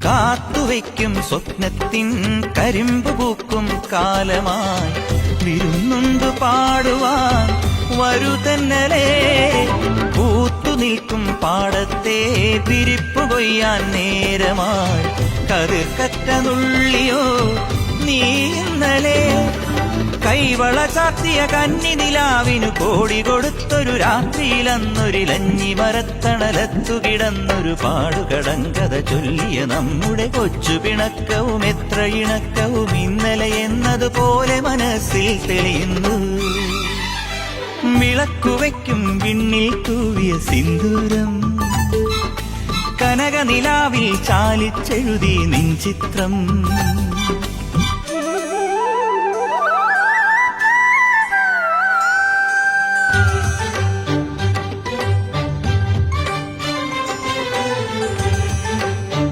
കാത്തുവയ്ക്കും സ്വപ്നത്തിൻ കരിമ്പ് പൂക്കും കാലമായി വിരുന്നുണ്ട് പാടുവാൻ വരുതന്നലേ. പൂത്തു നിൽക്കും പാടത്തെ വിരിപ്പു കൊയ്യാൻ നേരമായി കതിർക്കറ്റ നുള്ളിയോ നീ ഇന്നലെ. കൈവള ചാത്തിയ കന്നിനിലാവിനു കോടി കൊടുത്തൊരു രാത്രിയിലന്നൊരിലഞ്ഞി മരത്തണലത്തു കിടന്നൊരു പാടുകടങ്കഥ ചൊല്ലിയ നമ്മുടെ കൊച്ചു പിണക്കവും എത്ര ഇണക്കവും ഇന്നലെ എന്നതുപോലെ മനസ്സിൽ തെളിയുന്നു. വിളക്കുവയ്ക്കും വിണ്ണിൽ തൂവിയ സിന്ദൂരം കനകനിലാവിൽ ചാലിച്ചെഴുതി നിൻ ചിത്രം.